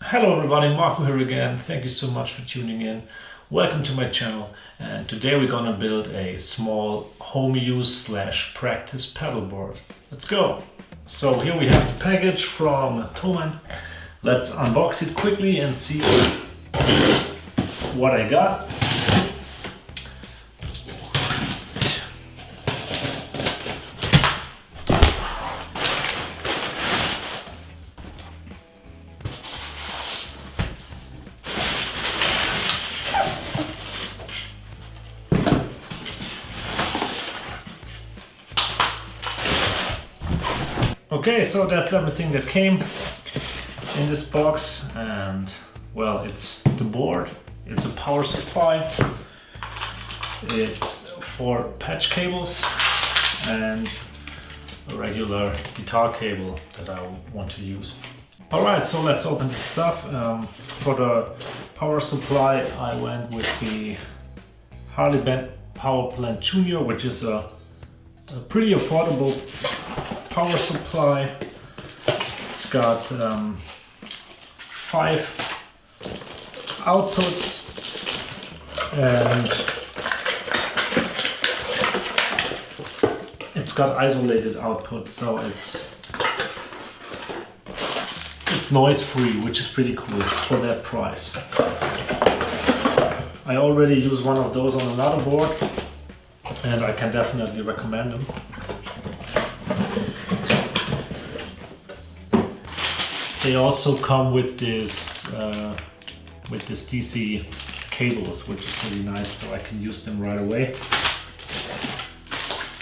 Hello everybody, Marco here again. Thank you so much for tuning in. Welcome to my channel, and today we're gonna build a small home use / practice pedalboard. Let's go! So here we have the package from Thomann. Let's unbox it quickly and see what I got. Okay, so that's everything that came in this box, and well, it's the board, it's a power supply, it's 4 patch cables and a regular guitar cable that I want to use. Alright, so let's open the stuff. For the power supply I went with the Harley Benton Powerplant Junior, which is a pretty affordable power supply. It's got 5 outputs and it's got isolated outputs, so it's noise free, which is pretty cool for that price. I already use one of those on another board and I can definitely recommend them. They also come with this DC cables, which is pretty nice, so I can use them right away.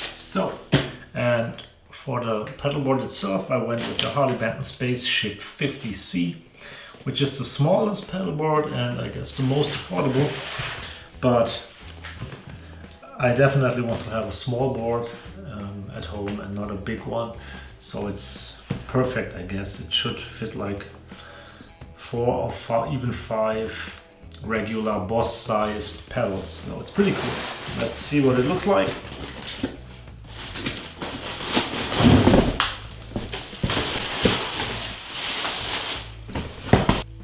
So, and for the pedalboard itself, I went with the Harley Benton Spaceship 50C, which is the smallest pedalboard and I guess the most affordable. But I definitely want to have a small board at home and not a big one, so it's perfect. I guess it should fit like 4 or 5, even 5 regular boss-sized pedals, so it's pretty cool. Let's see what it looks like.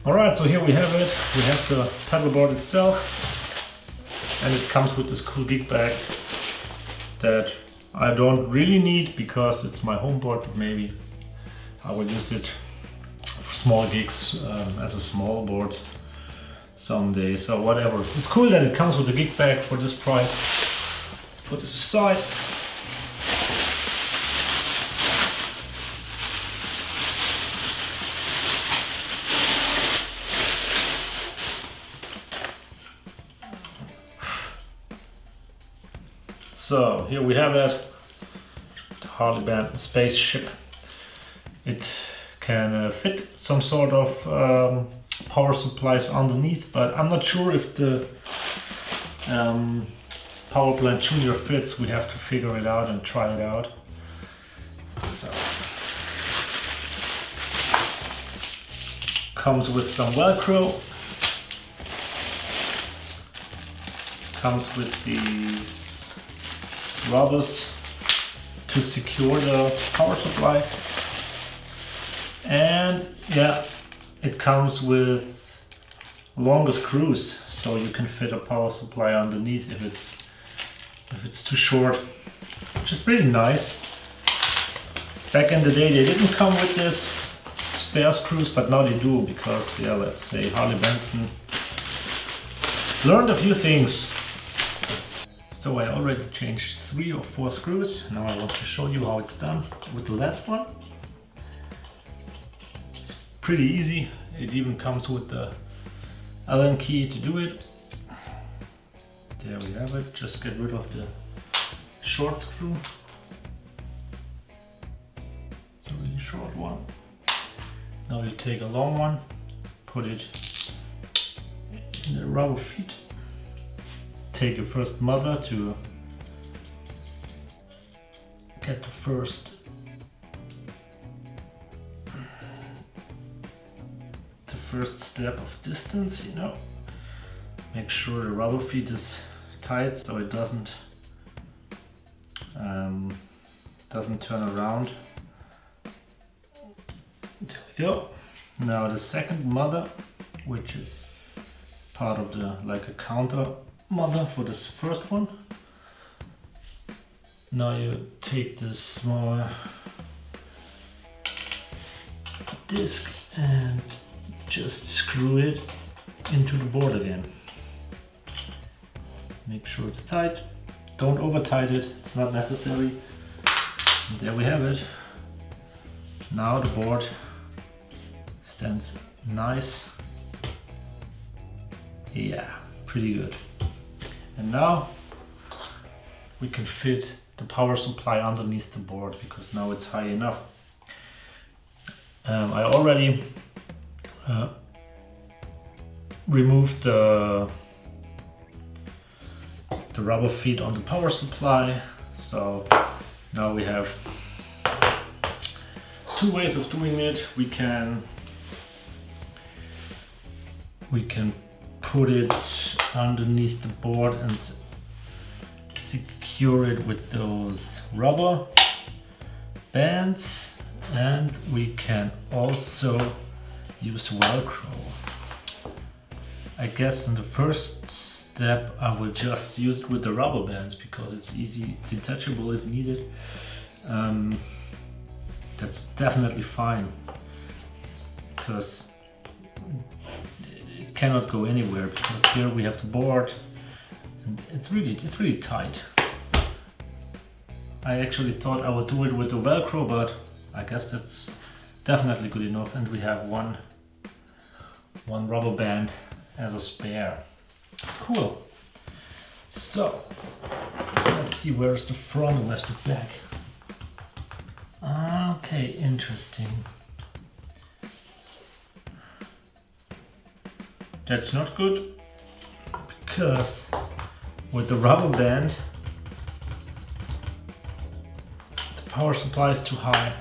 Alright, so here we have it. We have the pedalboard itself, and it comes with this cool gig bag that I don't really need because it's my home board, but maybe I will use it for small gigs as a small board someday, so whatever. It's cool that it comes with a gig bag for this price. Let's put this aside. So here we have it, the Harley Benton Spaceship. It can fit some sort of power supplies underneath, but I'm not sure if the Powerplant Junior fits. We have to figure it out and try it out. So, comes with some Velcro. Comes with these rubbers to secure the power supply, and yeah, it comes with longer screws, so you can fit a power supply underneath if it's too short, which is pretty nice. Back in the day they didn't come with this spare screws, but now they do, because yeah, let's say Harley Benton learned a few things. So I already changed 3 or 4 screws. Now I want to show you how it's done with the last one. It's pretty easy. It even comes with the Allen key to do it. There we have it. Just get rid of the short screw. It's a really short one. Now you take a long one, put it in the rubber feet. Take your first mother to get the first step of distance, you know. Make sure the rubber feet is tight so it doesn't turn around. There we go. Now the second mother, which is part of the, like a counter mother for this first one. Now you take this small disc and just screw it into the board again. Make sure it's tight. Don't over tight it, it's not necessary. And there we have it. Now the board stands nice. Yeah, pretty good. And now we can fit the power supply underneath the board because now it's high enough. I already removed the rubber feet on the power supply, so now we have two ways of doing it. We can put it underneath the board and secure it with those rubber bands, and we can also use Velcro. I guess in the first step I will just use it with the rubber bands because it's easy detachable if needed. That's definitely fine because it cannot go anywhere, because here we have the board and it's really tight. I actually thought I would do it with the Velcro, but I guess that's definitely good enough, and we have one rubber band as a spare. Cool. So let's see, where's the front and where's the back. Okay, interesting. That's not good, because with the rubber band the power supply is too high.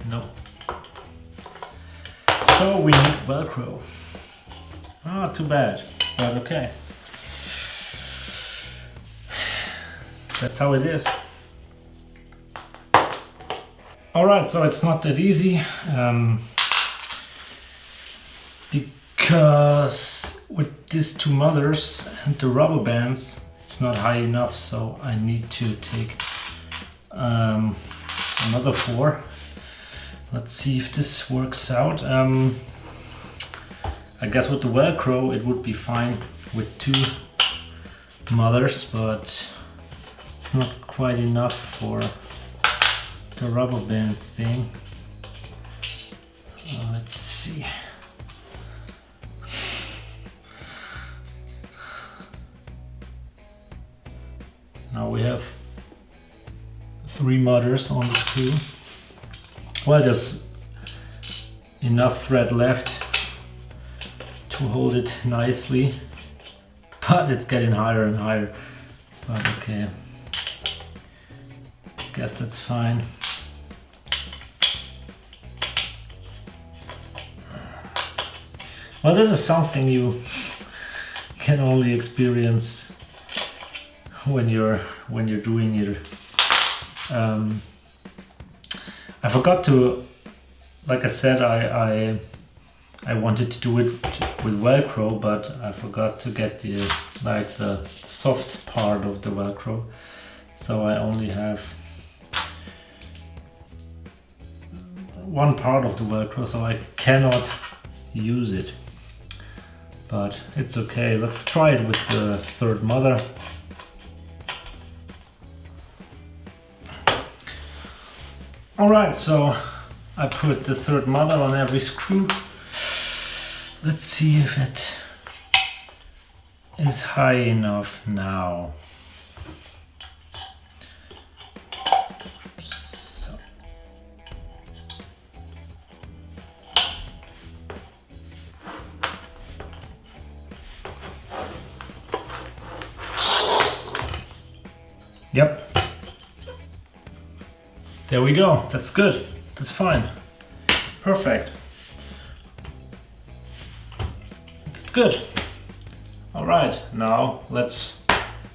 No. So we need Velcro. Too bad, but okay. That's how it is. Alright, so it's not that easy, because with these two mothers and the rubber bands, it's not high enough, so I need to take another 4. Let's see if this works out. I guess with the Velcro it would be fine with 2 mothers, but it's not quite enough for the rubber band thing. Let's see. Now we have 3 mothers on the screw. Well, there's enough thread left to hold it nicely, but it's getting higher and higher. But okay, I guess that's fine. Well, this is something you can only experience when you're doing it. I forgot to, like I said, I wanted to do it with Velcro, but I forgot to get the soft part of the Velcro, so I only have one part of the Velcro, so I cannot use it. But it's okay. Let's try it with the 3rd mother. Alright, so I put the 3rd mother on every screw. Let's see if it is high enough now. So. Yep. There we go. That's good. That's fine. Perfect. That's good. All right, now let's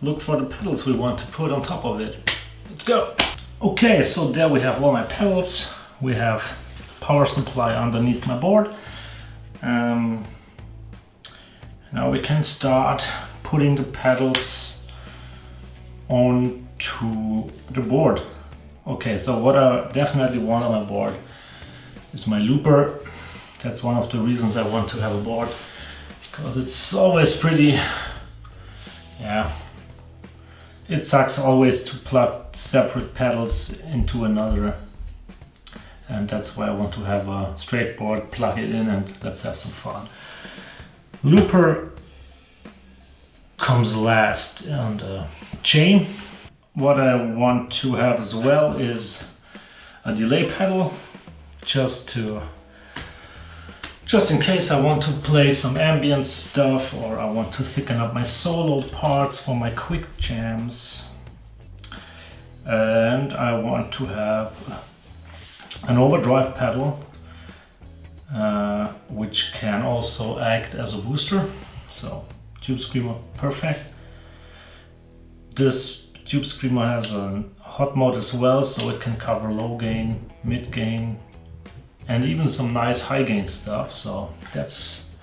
look for the pedals we want to put on top of it. Let's go. Okay, so there we have all my pedals. We have power supply underneath my board. Now we can start putting the pedals onto the board. Okay, so what I definitely want on my board is my looper. That's one of the reasons I want to have a board, because it's always pretty, yeah, it sucks always to plug separate pedals into another, and that's why I want to have a straight board, plug it in, and let's have some fun. Looper comes last on the chain. What I want to have as well is a delay pedal, just in case I want to play some ambient stuff, or I want to thicken up my solo parts for my quick jams. And I want to have an overdrive pedal, which can also act as a booster. So Tube Screamer, perfect. This Tube Screamer has a hot mode as well, so it can cover low gain, mid gain, and even some nice high gain stuff. So that's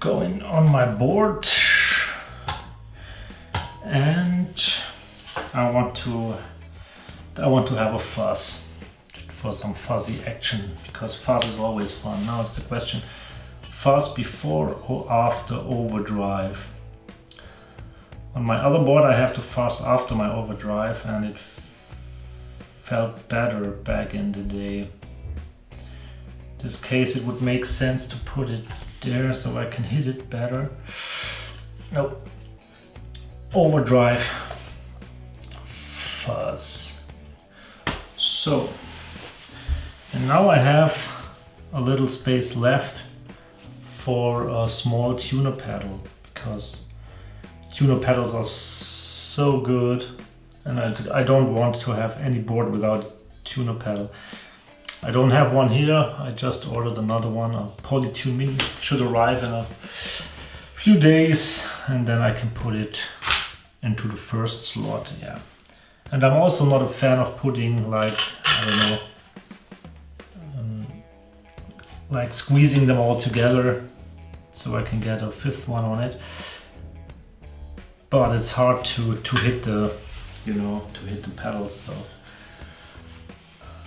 going on my board. And I want to have a fuzz for some fuzzy action, because fuzz is always fun. Now it's the question, fuzz before or after overdrive? On my other board I have to fuzz after my overdrive, and it felt better back in the day. In this case it would make sense to put it there so I can hit it better. Nope. Overdrive, fuzz. So, and now I have a little space left for a small tuner pedal, because tuner pedals are so good, and I don't want to have any board without tuner pedal. I don't have one here, I just ordered another one, a Polytune Mini. Should arrive in a few days, and then I can put it into the first slot. Yeah. And I'm also not a fan of putting, like, I don't know, like squeezing them all together so I can get a fifth one on it. But it's hard to hit the, you know, to hit the pedals, so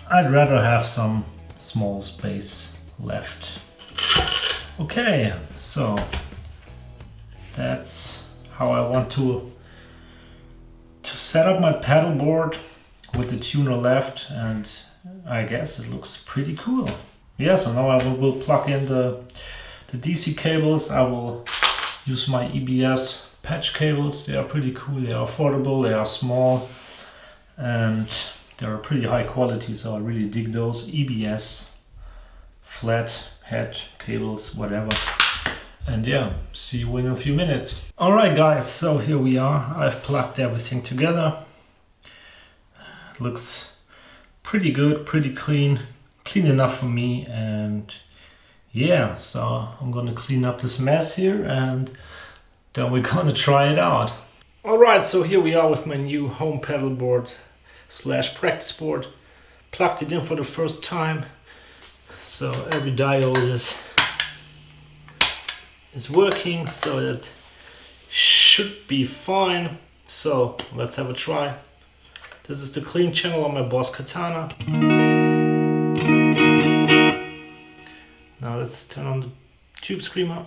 I'd rather have some small space left. Okay, so that's how I want to set up my pedal board with the tuner left, and I guess it looks pretty cool. Yeah, so now I will plug in the DC cables. I will use my EBS patch cables. They are pretty cool, they are affordable, they are small, and they are pretty high quality, so I really dig those EBS flat head cables, whatever. And yeah, see you in a few minutes. Alright guys, so here we are. I've plugged everything together. It looks pretty good, pretty clean enough for me, and yeah, so I'm gonna clean up this mess here and then we're gonna try it out. Alright, so here we are with my new home pedal board slash practice board. Plugged it in for the first time, so every diode is working, so that should be fine. So let's have a try. This is the clean channel on my Boss Katana. Now let's turn on the Tube Screamer.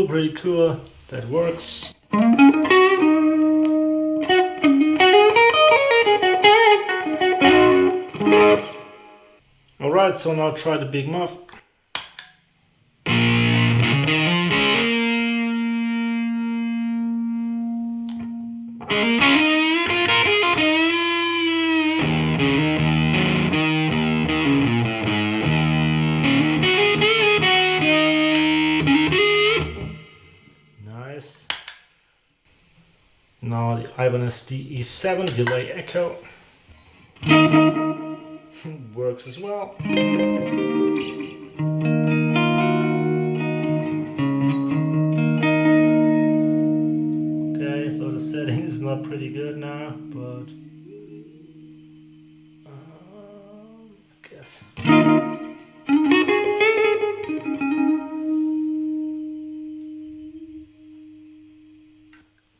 Pretty cool, that works. Alright, so now try the big muff. Now the Ibanez DE7 delay echo. Works as well. Okay, so the setting is not pretty good now, but I guess.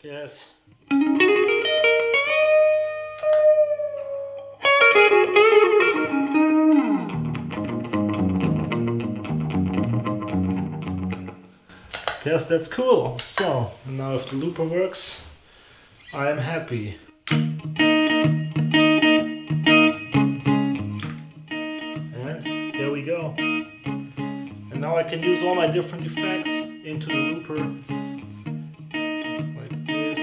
Yes. Guess that's cool. So now if the looper works, I am happy. And there we go. And now I can use all my different effects into the looper. Like this.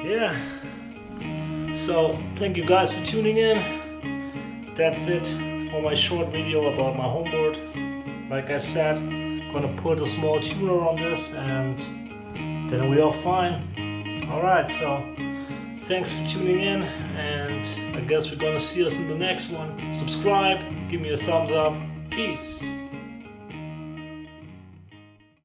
Yeah, so thank you guys for tuning in. That's it for my short video about my homeboard. Like I said, gonna put a small tuner on this and then we are fine. Alright, so thanks for tuning in, and I guess we're gonna see us in the next one. Subscribe, give me a thumbs up. Peace.